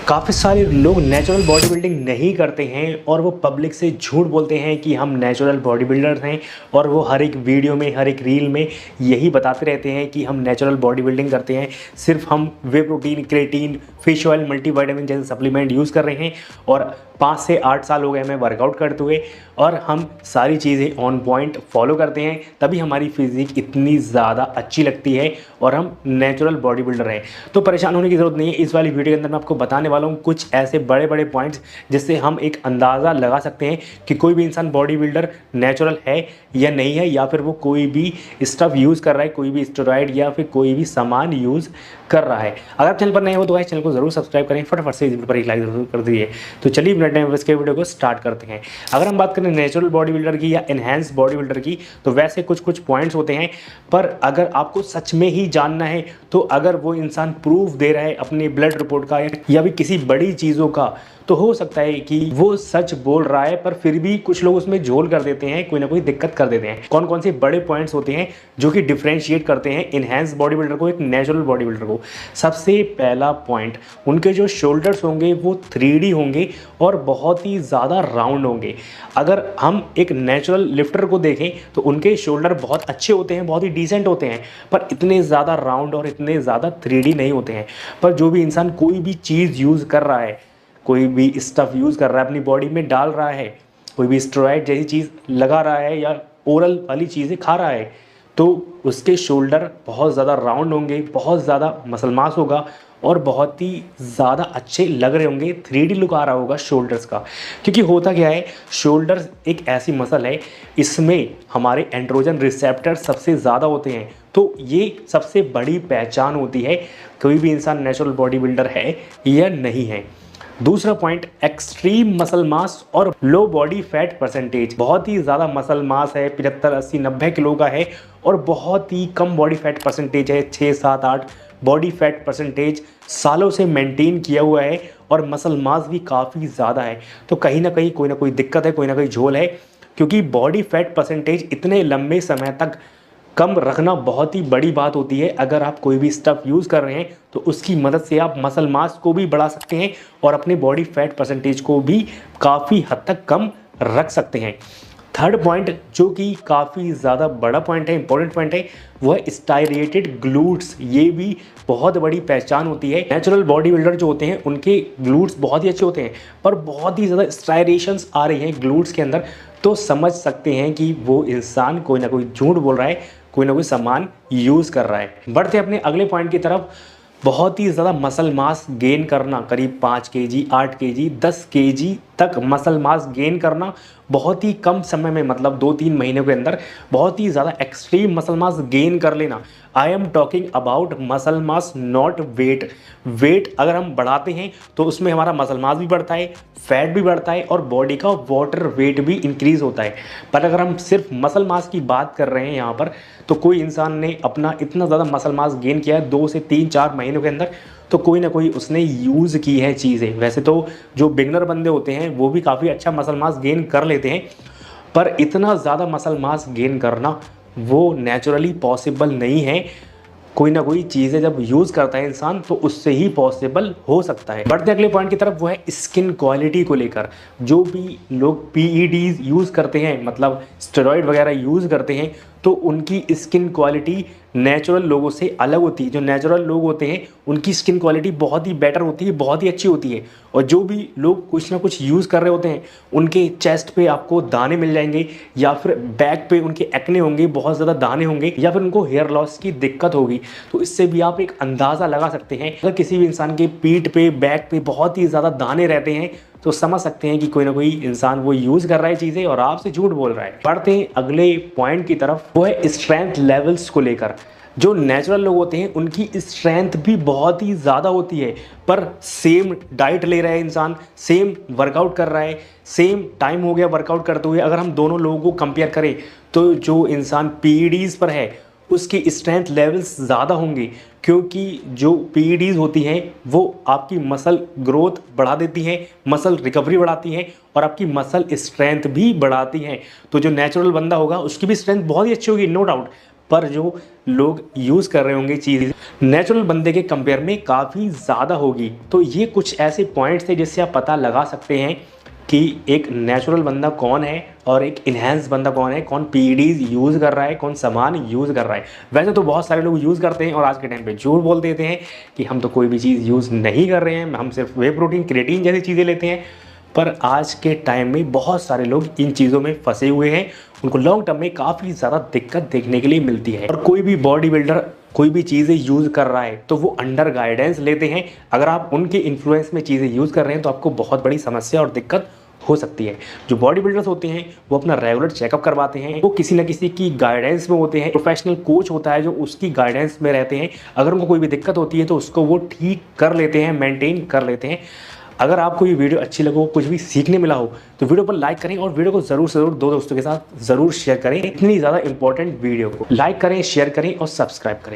काफ़ी सारे लोग नेचुरल बॉडी बिल्डिंग नहीं करते हैं और वो पब्लिक से झूठ बोलते हैं कि हम नेचुरल बॉडी बिल्डर हैं। और वो हर एक वीडियो में, हर एक रील में यही बताते रहते हैं कि हम नेचुरल बॉडी बिल्डिंग करते हैं, सिर्फ हम वे protein, creatine, fish oil, multivitamin जैसे सप्लीमेंट यूज़ कर रहे हैं और 5 से 8 साल हो गए हमें वर्कआउट करते हुए और हम सारी चीज़ें ऑन पॉइंट फॉलो करते हैं, तभी हमारी फिजिक इतनी ज़्यादा अच्छी लगती है और हम नेचुरल बॉडी बिल्डर हैं। तो परेशान होने की ज़रूरत नहीं है। इस वाली वीडियो के अंदर मैं आपको बताने वाला हूँ कुछ ऐसे बड़े बड़े पॉइंट्स जिससे हम एक अंदाज़ा लगा सकते हैं कि कोई भी इंसान बॉडी बिल्डर नेचुरल है या नहीं है, या फिर वो कोई भी स्टफ़ यूज़ कर रहा है, कोई भी स्टेरॉइड या फिर कोई भी सामान यूज़ कर रहा है। अगर आप चैनल पर नए हो तो चैनल को ज़रूर सब्सक्राइब करें, फटाफट से इस वीडियो पर एक लाइक जरूर कर दीजिए। तो चलिए बिना टाइम वेस्ट के वीडियो को स्टार्ट करते हैं। अगर हम बात करें नेचुरल बॉडी बिल्डर की या एनहेंस बॉडी बिल्डर की, तो वैसे कुछ पॉइंट्स होते हैं, पर अगर आपको सच में ही जानना है तो अगर वो इंसान प्रूफ दे रहा है अपनी ब्लड रिपोर्ट का या भी किसी बड़ी चीज़ों का, तो हो सकता है कि वो सच बोल रहा है, पर फिर भी कुछ लोग उसमें झोल कर देते हैं, कोई ना कोई दिक्कत कर देते हैं। कौन कौन से बड़े पॉइंट्स होते हैं जो कि डिफरेंशिएट करते हैं इनहैंस बॉडी बिल्डर को एक नेचुरल बॉडी बिल्डर को? सबसे पहला पॉइंट, उनके जो शोल्डर्स होंगे वो 3D होंगे और बहुत ही ज़्यादा राउंड होंगे। अगर हम एक नेचुरल लिफ्टर को देखें तो उनके शोल्डर बहुत अच्छे होते हैं, बहुत ही डिसेंट होते हैं, पर इतने ज़्यादा राउंड और इतने ज़्यादा 3D नहीं होते हैं। पर जो भी इंसान कोई भी चीज़ यूज़ कर रहा है, कोई भी स्टफ़ यूज़ कर रहा है, अपनी बॉडी में डाल रहा है, कोई भी स्टेरॉइड जैसी चीज़ लगा रहा है या ओरल वाली चीज़ें खा रहा है, तो उसके शोल्डर बहुत ज़्यादा राउंड होंगे, बहुत ज़्यादा मसल मास होगा और बहुत ही ज़्यादा अच्छे लग रहे होंगे, 3D लुक आ रहा होगा शोल्डर्स का। क्योंकि होता क्या है, शोल्डर्स एक ऐसी मसल है, इसमें हमारे एंड्रोजन रिसेप्टर सबसे ज़्यादा होते हैं। तो ये सबसे बड़ी पहचान होती है कोई भी इंसान नेचुरल बॉडी बिल्डर है या नहीं है। दूसरा पॉइंट, एक्सट्रीम मसल मास और लो बॉडी फैट परसेंटेज। बहुत ही ज़्यादा मसल मास है, 75, 80, 90 किलो का है और बहुत ही कम बॉडी फैट परसेंटेज है, 6, 7, 8 बॉडी फैट परसेंटेज सालों से मेंटेन किया हुआ है और मसल मास भी काफ़ी ज़्यादा है। तो कहीं ना कहीं कोई ना कोई दिक्कत है, कोई ना कोई झोल है, क्योंकि बॉडी फैट परसेंटेज इतने लंबे समय तक कम रखना बहुत ही बड़ी बात होती है। अगर आप कोई भी स्टफ़ यूज़ कर रहे हैं तो उसकी मदद से आप मसल मास को भी बढ़ा सकते हैं और अपने बॉडी फैट परसेंटेज को भी काफ़ी हद तक कम रख सकते हैं। थर्ड पॉइंट, जो कि काफ़ी ज़्यादा बड़ा पॉइंट है, इंपॉर्टेंट पॉइंट है, वो है स्टायरेटेड ग्लूट्स। ये भी बहुत बड़ी पहचान होती है। नेचुरल बॉडी बिल्डर जो होते हैं उनके ग्लूट्स बहुत ही अच्छे होते हैं, पर बहुत ही ज़्यादा स्ट्रायरेशंस आ रही हैं ग्लूट्स के अंदर, तो समझ सकते हैं कि वो इंसान कोई ना कोई झूठ बोल रहा है, कोई ना कोई सामान यूज़ कर रहा है। बढ़ते अपने अगले पॉइंट की तरफ। बहुत ही ज़्यादा मसल मास गेन करना, करीब 5 केजी, 8 केजी, 10 केजी तक मसल मास गेन करना बहुत ही कम समय में, मतलब 2-3 महीने के अंदर बहुत ही ज़्यादा एक्सट्रीम मसल मास गेन कर लेना। I am talking about muscle mass, not weight. Weight अगर हम बढ़ाते हैं तो उसमें हमारा मसल मास भी बढ़ता है, फैट भी बढ़ता है और बॉडी का वाटर वेट भी इंक्रीज़ होता है। पर अगर हम सिर्फ मसल मास की बात कर रहे हैं यहाँ पर, तो कोई इंसान ने अपना इतना ज़्यादा मसल मास गेन किया है 2 से 3-4 महीनों के अंदर, तो कोई ना कोई उसने यूज़ की है चीज़ें। वैसे तो जो बिगनर बंदे होते हैं वो भी काफ़ी अच्छा मसल मास गेन कर लेते हैं, पर इतना ज़्यादा मसल मास गेन करना वो नेचुरली पॉसिबल नहीं है। कोई ना कोई चीज़ें जब यूज़ करता है इंसान तो उससे ही पॉसिबल हो सकता है। बढ़ते अगले पॉइंट की तरफ, वो है स्किन क्वालिटी को लेकर। जो भी लोग पीईडीज यूज़ करते हैं, मतलब स्टेरॉइड वगैरह यूज़ करते हैं, तो उनकी स्किन क्वालिटी नेचुरल लोगों से अलग होती है। जो नेचुरल लोग होते हैं उनकी स्किन क्वालिटी बहुत ही बेटर होती है, बहुत ही अच्छी होती है। और जो भी लोग कुछ ना कुछ यूज़ कर रहे होते हैं, उनके चेस्ट पे आपको दाने मिल जाएंगे, या फिर बैक पे उनके एक्ने होंगे, बहुत ज़्यादा दाने होंगे, या फिर उनको हेयर लॉस की दिक्कत होगी। तो इससे भी आप एक अंदाज़ा लगा सकते हैं। अगर किसी भी इंसान के पीठ पे, बैक पे बहुत ही ज़्यादा दाने रहते हैं, तो समझ सकते हैं कि कोई ना कोई इंसान वो यूज़ कर रहा है चीज़ें और आपसे झूठ बोल रहा है। बढ़ते हैं अगले पॉइंट की तरफ, वो है स्ट्रेंथ लेवल्स को लेकर। जो नेचुरल लोग होते हैं उनकी स्ट्रेंथ भी बहुत ही ज़्यादा होती है, पर सेम डाइट ले रहा है इंसान, सेम वर्कआउट कर रहा है, सेम टाइम हो गया वर्कआउट करते हुए, अगर हम दोनों लोगों को कंपेयर करें तो जो इंसान पीईडीज़ पर है उसकी स्ट्रेंथ लेवल्स ज़्यादा होंगे, क्योंकि जो पीईडीज़ होती हैं वो आपकी मसल ग्रोथ बढ़ा देती हैं, मसल रिकवरी बढ़ाती हैं और आपकी मसल स्ट्रेंथ भी बढ़ाती हैं। तो जो नेचुरल बंदा होगा उसकी भी स्ट्रेंथ बहुत ही अच्छी होगी, नो डाउट, पर जो लोग यूज़ कर रहे होंगे चीज़ नेचुरल बंदे के कंपेयर में काफ़ी ज़्यादा होगी। तो ये कुछ ऐसे पॉइंट्स थे जिससे आप पता लगा सकते हैं कि एक नेचुरल बंदा कौन है और एक इन्हेंस बंदा कौन है, कौन पीईडीज यूज़ कर रहा है, कौन सामान यूज़ कर रहा है। वैसे तो बहुत सारे लोग यूज़ करते हैं और आज के टाइम पे झूठ बोल देते हैं कि हम तो कोई भी चीज़ यूज़ नहीं कर रहे हैं, हम सिर्फ वे प्रोटीन क्रिएटिन जैसी चीज़ें लेते हैं। पर आज के टाइम में बहुत सारे लोग इन चीज़ों में फंसे हुए हैं, उनको लॉन्ग टर्म में काफ़ी ज़्यादा दिक्कत देखने के लिए मिलती है। और कोई भी बॉडी बिल्डर कोई भी चीज़ें यूज़ कर रहा है तो वो अंडर गाइडेंस लेते हैं। अगर आप उनके इन्फ्लुएंस में चीज़ें यूज़ कर रहे हैं तो आपको बहुत बड़ी समस्या और दिक्कत हो सकती है। जो बॉडी बिल्डर्स होते हैं वो अपना रेगुलर चेकअप करवाते हैं, वो किसी न किसी की गाइडेंस में होते हैं, प्रोफेशनल कोच होता है जो उसकी गाइडेंस में रहते हैं। अगर उनको कोई भी दिक्कत होती है तो उसको वो ठीक कर लेते हैं, मेंटेन कर लेते हैं। अगर आपको ये वीडियो अच्छी लगे, कुछ भी सीखने मिला हो तो वीडियो पर लाइक करें और वीडियो को ज़रूर से ज़रूर दो दोस्तों के साथ ज़रूर शेयर करें। इतनी ज़्यादा इंपॉर्टेंट वीडियो को लाइक करें, शेयर करें और सब्सक्राइब करें।